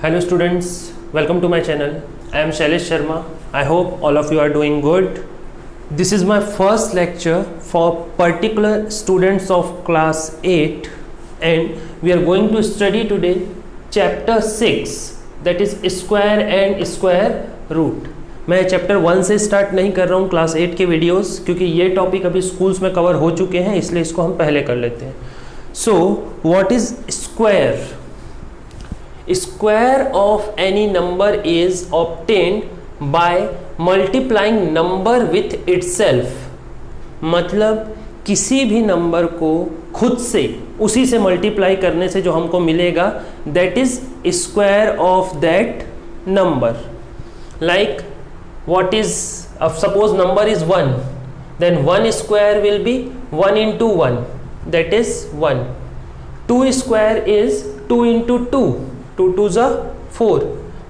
Hello students, welcome to my channel. I am Shailesh Sharma. I hope all of you are doing good. This is my first lecture for particular students of class 8 and we are going to study today chapter 6, that is square and square root. मैं chapter 1 से start नहीं कर रहा हूँ class 8 के videos, क्योंकि ये topic अभी स्कूल्स में कवर हो चुके हैं, इसलिए इसको हम पहले कर लेते हैं. So what is square? Square of any number is obtained by multiplying number with itself. मतलब किसी भी नंबर को खुद से उसी से मल्टीप्लाई करने से जो हमको मिलेगा that is square of that number. Like what is, suppose number is 1, then 1 square will be 1 into 1, that is 1. 2 square is 2 into 2, 2 2s are 4.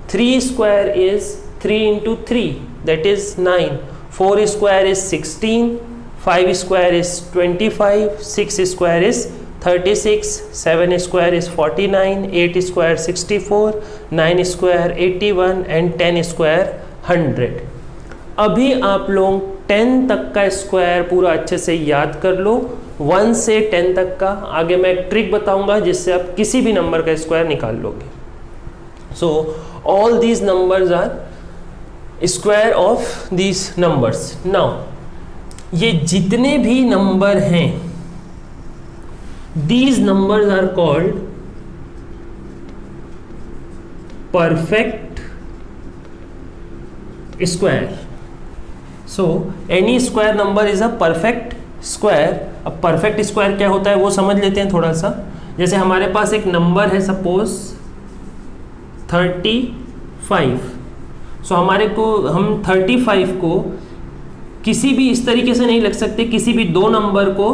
3 square is 3 into 3, that is 9. 4 square is 16. 5 square is 25. 6 square is 36. 7 square is 49. 8 square 64. 9 square 81 and 10 square 100. अभी आप लोग 10 तक का square पूरा अच्छे से याद कर लो. 1 से 10 तक का. आगे मैं एक ट्रिक बताऊंगा जिससे आप किसी भी नंबर का स्क्वायर निकाल लोगे. So all these numbers are square of these numbers. Now ये जितने भी नंबर हैं, these numbers are called perfect square. So any square number is a perfect square. अब perfect square क्या होता है वो समझ लेते हैं थोड़ा सा. जैसे हमारे पास एक नंबर है सपोज 35. सो हमारे को हम 35 को किसी भी इस तरीके से नहीं लिख सकते, किसी भी दो नंबर को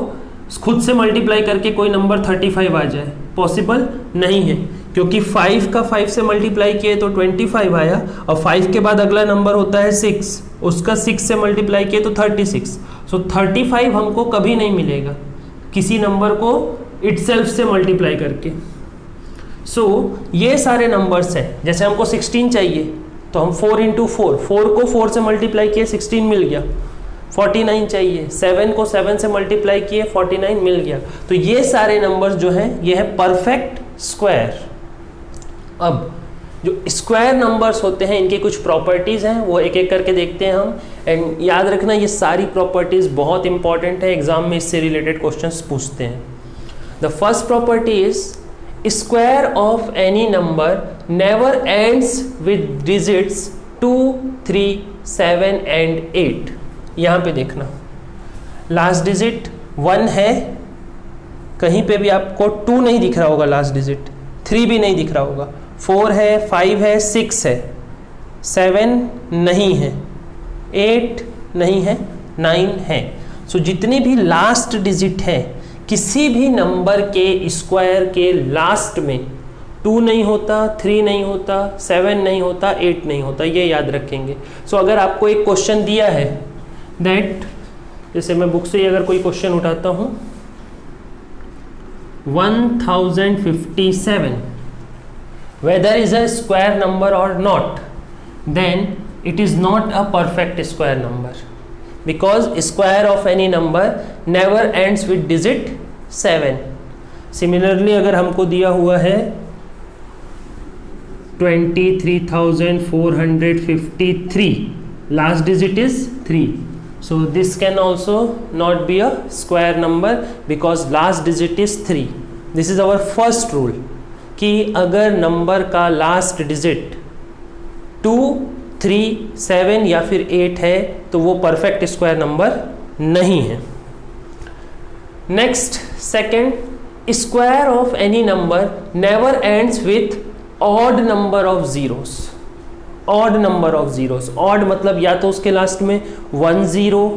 खुद से मल्टीप्लाई करके कोई नंबर 35 आ जाए. पॉसिबल नहीं है, क्योंकि 5 का 5 से मल्टीप्लाई किए तो 25 आया, और 5 के बाद अगला नंबर होता है 6, उसका 6 से मल्टीप्लाई किए तो 36. सो 35 हमको कभी नहीं मिलेगा किसी नंबर को इटसेल्फ से मल्टीप्लाई करके. सो ये सारे नंबर्स हैं. जैसे हमको 16 चाहिए तो हम 4 इंटू 4, 4 को 4 से मल्टीप्लाई किए 16 मिल गया. 49 चाहिए, 7 को 7 से मल्टीप्लाई किए 49 मिल गया. तो ये सारे नंबर्स जो हैं ये है परफेक्ट स्क्वायर. अब जो स्क्वायर नंबर्स होते हैं इनकी कुछ प्रॉपर्टीज़ हैं, वो एक एक करके देखते हैं हम. एंड याद रखना ये सारी प्रॉपर्टीज़ बहुत इंपॉर्टेंट है, एग्जाम में इससे रिलेटेड क्वेश्चंस पूछते हैं. The first property is square of any number never ends with digits 2, 3, 7 and 8. यहाँ पे देखना लास्ट डिजिट 1 है, कहीं पे भी आपको 2 नहीं दिख रहा होगा, लास्ट डिजिट 3 भी नहीं दिख रहा होगा, 4 है, 5 है, 6 है, 7 नहीं है, 8 नहीं है, 9 है. सो जितनी भी लास्ट डिजिट है किसी भी नंबर के स्क्वायर के लास्ट में 2 नहीं होता, 3 नहीं होता, 7 नहीं होता, 8 नहीं होता, ये याद रखेंगे. सो अगर आपको एक क्वेश्चन दिया है दैट, जैसे मैं बुक से ही अगर कोई क्वेश्चन उठाता हूँ 1057 whether is a square number or not, then it is not a perfect square number because square of any number never ends with digit 7. Similarly अगर हमको दिया हुआ है 23,453, last digit is 3, so this can also not be a square number because last digit is 3. This is our first rule कि अगर number का last digit 2, 3, 7 या फिर 8 है तो वो परफेक्ट स्क्वायर नंबर नहीं है. Next second, square of any number never ends with odd number of zeros. Odd number of zeros, odd मतलब या तो उसके लास्ट में 1 0,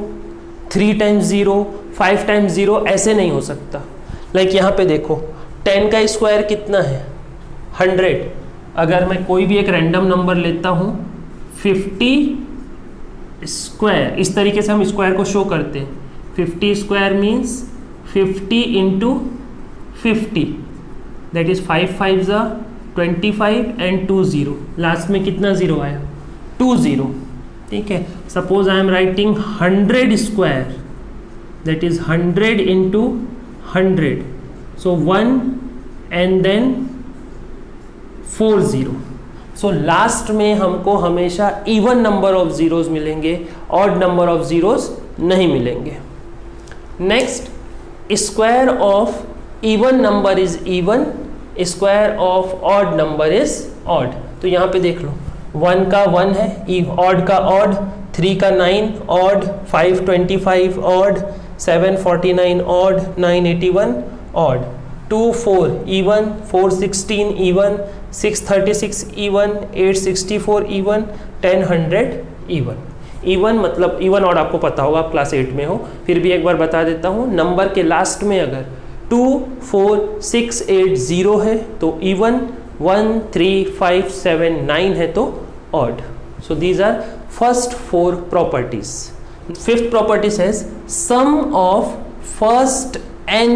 3 टाइम्स 0, 5 टाइम्स 0, ऐसे नहीं हो सकता. लाइक यहाँ पे देखो 10 का स्क्वायर कितना है 100. अगर मैं कोई भी एक रैंडम नंबर लेता हूँ 50 स्क्वायर, इस तरीके से हम स्क्वायर को शो करते हैं. 50 square means 50 into 50, that is 5 5s are 25 and 2 0, last में कितना ज़ीरो आया? 2 0, ठीक है। Suppose I am writing 100 square, that is 100 into 100, so 1 and then 4 0। So last में हमको हमेशा इवन नंबर ऑफ जीरोस मिलेंगे, ऑड नंबर ऑफ जीरोस नहीं मिलेंगे। Next, square of even number is even, square of odd number is odd. तो यहाँ पे देख लो, 1 का 1 है, ऑड का ऑड, 3 का 9 odd, 5 25 odd, 7 49 odd, 9 81 odd, 2 4 even, 4 16 even, 6 36 even, 8 64 even, 10 100 even. Even मतलब इवन ऑड आपको पता होगा, आप क्लास 8 में हो, फिर भी एक बार बता देता हूँ। नंबर के लास्ट में अगर 2 4 6 8 0 है तो इवन, 1 3 5 7 9 है तो odd. So these are first 4 properties. Fifth property says sum of first n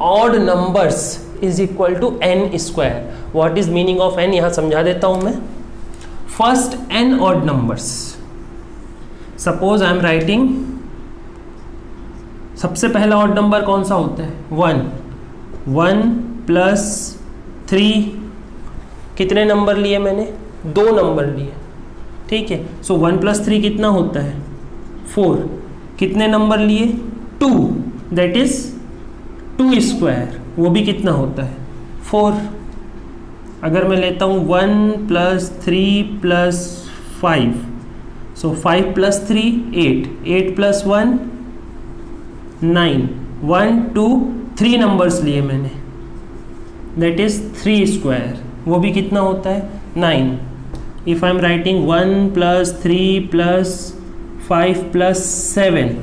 odd numbers is equal to n square. What is meaning of n? यहाँ समझा देता हूँ मैं। First n odd numbers. Suppose I am writing, सबसे पहला odd number कौन सा होता है? 1. 1 plus 3, कितने नंबर लिए मैंने? 2 नंबर लिए, ठीक है। सो 1 plus 3 कितना होता है? 4. कितने नंबर लिए? 2, दैट इज 2 स्क्वायर, वो भी कितना होता है? 4। अगर मैं लेता हूँ 1 plus 3 plus 5, सो 5 plus 3 8, 8 plus 1 9, 1 2 3 नंबर्स लिए मैंने, दैट इज 3 स्क्वायर, वो भी कितना होता है? 9। If I am writing 1 plus 3 plus 5 plus 7,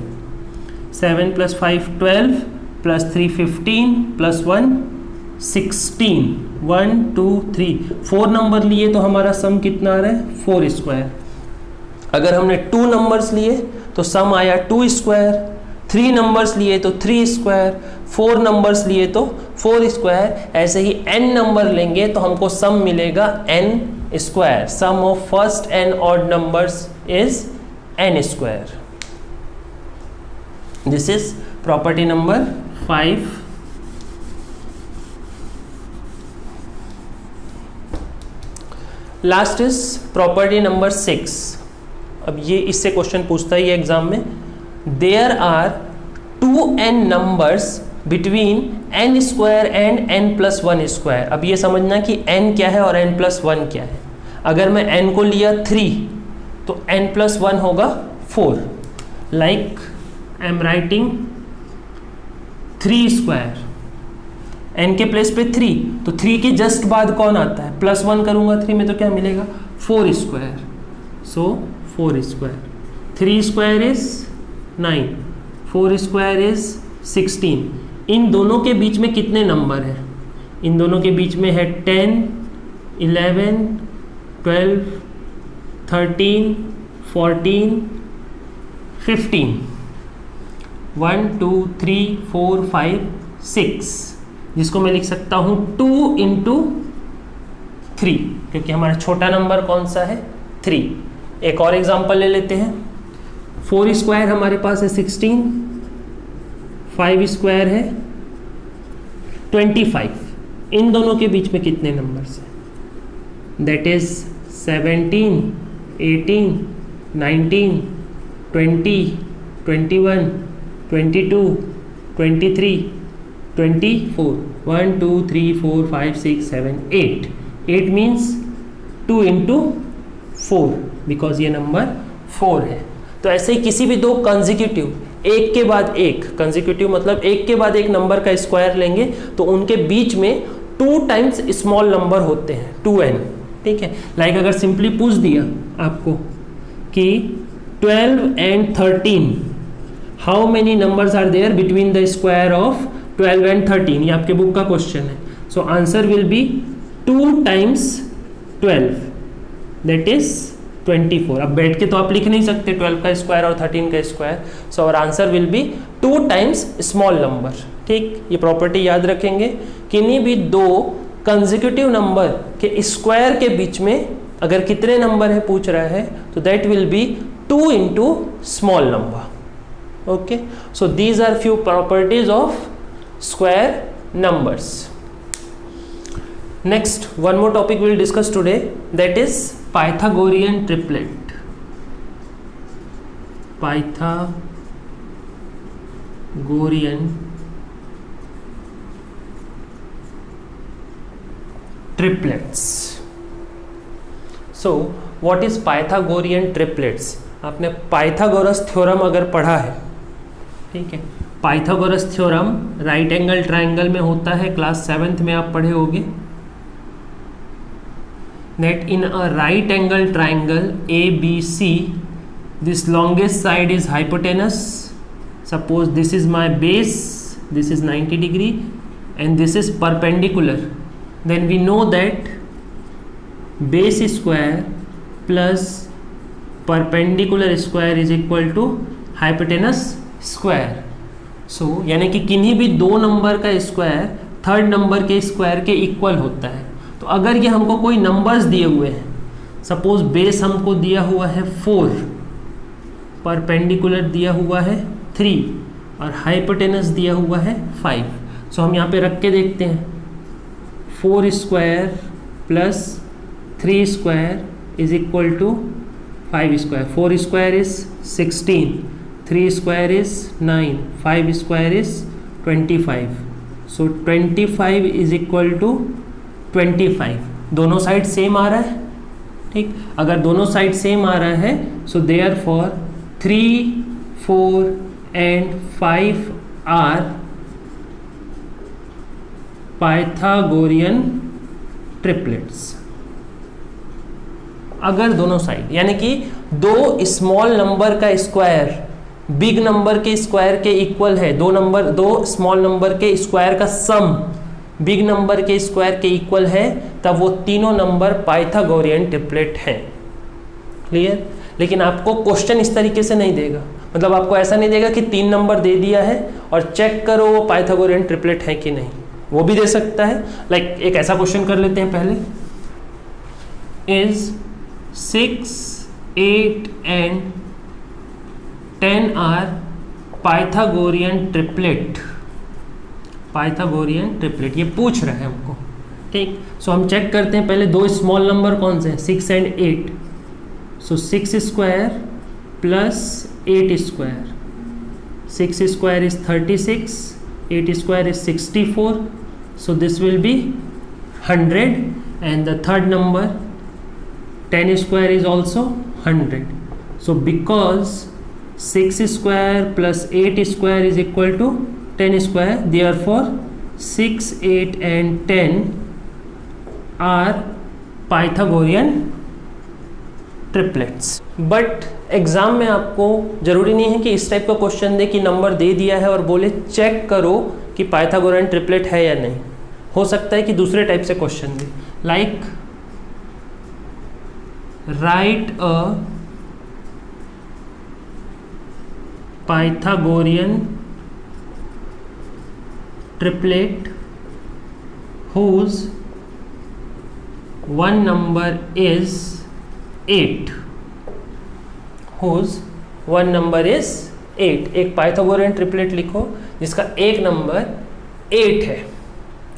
7 plus 5 12 plus 3 15 plus 1 16, 1 2 3 4 number लिए तो हमारा सम कितना आ रहा है? 4 स्क्वायर। अगर हमने 2 नंबर्स लिए तो सम आया 2 स्क्वायर, 3 नंबर्स लिए तो 3 स्क्वायर, 4 नंबर्स लिए तो 4 स्क्वायर। ऐसे ही n नंबर लेंगे तो हमको सम मिलेगा n square. Sum of first n odd numbers is n square. This is property number 5। Last is property number 6। अब ये इससे क्वेश्चन पूछता है ये एग्जाम में। There are 2n numbers between n square and n plus 1 square. अब ये समझना कि n क्या है और n प्लस 1 क्या है। अगर मैं n को लिया 3 तो n प्लस 1 होगा 4। Like I am writing 3 square, n के प्लेस पे 3, तो 3 के जस्ट बाद कौन आता है? प्लस 1 करूंगा 3 में तो क्या मिलेगा? 4 square. So 4 square, 3 square is 9, 4 square is 16। इन दोनों के बीच में कितने नंबर हैं? इन दोनों के बीच में है 10 11 12 13 14 15, 1 2 3 4 5 6, जिसको मैं लिख सकता हूँ 2 इंटू 3, क्योंकि हमारा छोटा नंबर कौन सा है? 3। एक और एग्जांपल ले लेते हैं। 4 स्क्वायर हमारे पास है 16, 5 स्क्वायर है 25। इन दोनों के बीच में कितने नंबर्स हैं? That is 17 18 19 20 21 22 23 24, 1 2 3 4 5 6 7 8। 8 means 2 into 4, because ये नंबर 4 है। तो ऐसे ही किसी भी दो कंजिक्यूटिव, एक के बाद एक, कंजिक्यूटिव मतलब एक के बाद एक नंबर का स्क्वायर लेंगे तो उनके बीच में 2 टाइम्स स्मॉल नंबर होते हैं, 2n, ठीक है। लाइक अगर सिंपली पूछ दिया आपको कि 12 and 13 how many numbers are there between the square of 12 and 13, ये आपके बुक का क्वेश्चन है। So answer will be 2 times 12, that is 24। अब बैठ के तो आप लिख नहीं सकते 12 का स्क्वायर और 13 का square, so our answer will be 2 times small number, ठीक। ये प्रॉपर्टी याद रखेंगे। किन्हीं भी दो कंसेक्यूटिव नंबर के स्क्वायर के बीच में अगर कितने नंबर है पूछ रहा है, तो that will be 2 into small number. Okay, so these are few properties of square numbers. Next, one more topic we will discuss today, that is Pythagorean triplet. Pythagorean triplets. So, what is Pythagorean triplets? आपने Pythagoras theorem अगर पढ़ा है, ठीक है, Pythagoras theorem right angle triangle में होता है, class 7th में आप पढ़े होंगे. That in a right angle triangle ABC, this longest side is hypotenuse. Suppose this is my base, this is 90 degree and this is perpendicular. Then we know that base square plus perpendicular square is equal to hypotenuse square. So यानी कि किन्हीं भी दो number का square third number के square के equal होता है. तो अगर ये हमको कोई नंबर्स दिए हुए हैं, सपोज बेस हमको दिया हुआ है 4, परपेंडिकुलर दिया हुआ है 3 और हाइपोटेनस दिया हुआ है 5. सो हम यहाँ पे रख के देखते हैं. 4 square plus 3 square is equal to 5 square. 4 square is 16, 3 square is 9, 5 square is 25. So 25 is equal to 25. दोनों साइड सेम आ रहा है, ठीक. अगर दोनों साइड सेम आ रहा है, so therefore 3, 4 and 5 are Pythagorean triplets. अगर दोनों साइड यानी कि दो स्मॉल नंबर का स्क्वायर बिग नंबर के स्क्वायर के इक्वल है, दो स्मॉल नंबर के स्क्वायर का सम बिग नंबर के स्क्वायर के इक्वल है, तब वो तीनों नंबर पाइथागोरियन ट्रिपलेट हैं. क्लियर. लेकिन आपको क्वेश्चन इस तरीके से नहीं देगा, मतलब आपको ऐसा नहीं देगा कि 3 नंबर दे दिया है और चेक करो वो पाइथागोरियन ट्रिपलेट है कि नहीं. वो भी दे सकता है. लाइक एक ऐसा क्वेश्चन कर लेते हैं पहले. Is 6, 8 and 10 are Pythagorean triplet. Pythagorean triplet ये पूछ रहा है हमको, ठीक. सो हम चेक करते हैं पहले दो स्मॉल नंबर कौन से हैं, 6 and 8. So 6 square plus 8 square. 6 square is 36, 8 square is 64. So this will be 100 and the third number 10 square is also 100. So because 6 square plus 8 square is equal to 10 square, therefore 6, 8 and 10 are Pythagorean triplets. But exam में आपको जरूरी नहीं है कि इस type का question दे कि number दे दिया है और बोले चेक करो कि पाइथागोरियन ट्रिपलेट है या नहीं. हो सकता है कि दूसरे टाइप से question they, like right a Pythagorean triplet whose one number is 8. whose one number is 8. एक पाइथागोरियन ट्रिपलेट लिखो जिसका एक नंबर 8 है.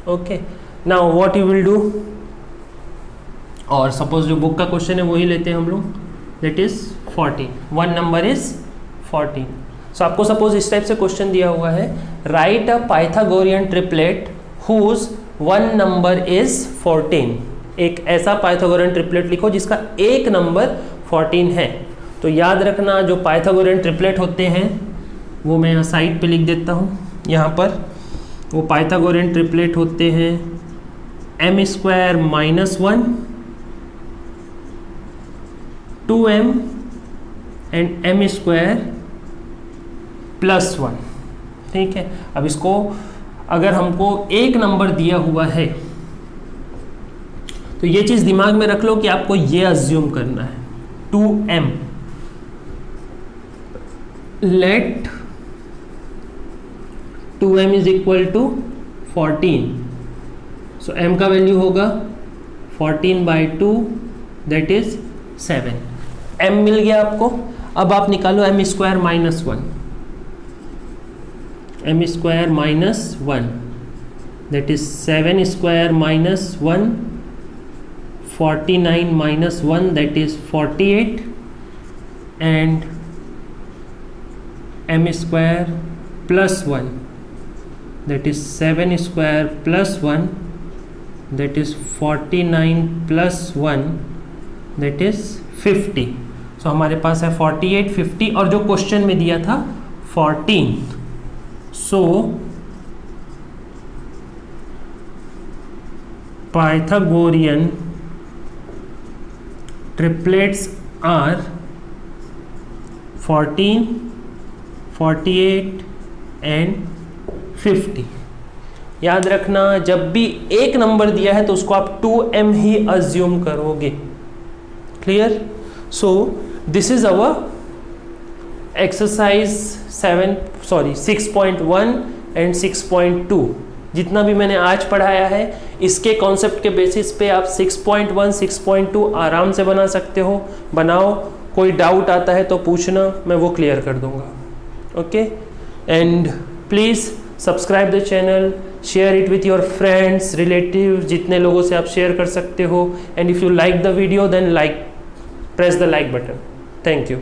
Okay, now what you will do. और सपोज जो बुक का क्वेश्चन है वही लेते हैं हम लोग, that is 14. One number is 14. So आपको सपोज इस टाइप से क्वेश्चन दिया हुआ है, write a Pythagorean triplet whose one number is 14. एक ऐसा पाइथागोरियन ट्रिपलेट लिखो जिसका एक नंबर 14 है. तो याद रखना जो पाइथागोरियन ट्रिपलेट होते हैं वो मैं यहाँ साइड पे लिख देता हूँ. यहाँ पर वो पाइथागोरियन ट्रिपलेट होते हैं m square minus 1, 2m and m square plus 1. ठीक है. अब इसको अगर हमको एक नंबर दिया हुआ है तो ये चीज दिमाग में रख लो कि आपको ये अज्यूम करना है 2m. Let 2m is equal to 14. So m का वैल्यू होगा 14/2 दैट इज 7। m मिल गया आपको। अब आप निकालो m square minus 1, m square minus 1 that is 7 square minus 1, 49 minus 1 that is 48 and m square plus 1 that is 7 square plus 1 that is 49 plus 1 that is 50। so हमारे पास है 48, 50 और जो क्वेश्चन में दिया था 14। so Pythagorean triplets are 14, 48 and 50। याद रखना जब भी एक नंबर दिया है तो उसको आप 2m ही अज्यूम करोगे। Clear? So this is our exercise 6.1 and 6.2। जितना भी मैंने आज पढ़ाया है इसके कॉन्सेप्ट के बेसिस पे आप 6.1, 6.2 आराम से बना सकते हो। बनाओ, कोई डाउट आता है तो पूछना, मैं वो क्लियर कर दूंगा। Okay, and please subscribe the channel, share it with your friends, relative, जितने लोगों से आप शेयर कर सकते हो। And if you like the video then press the like button. Thank you.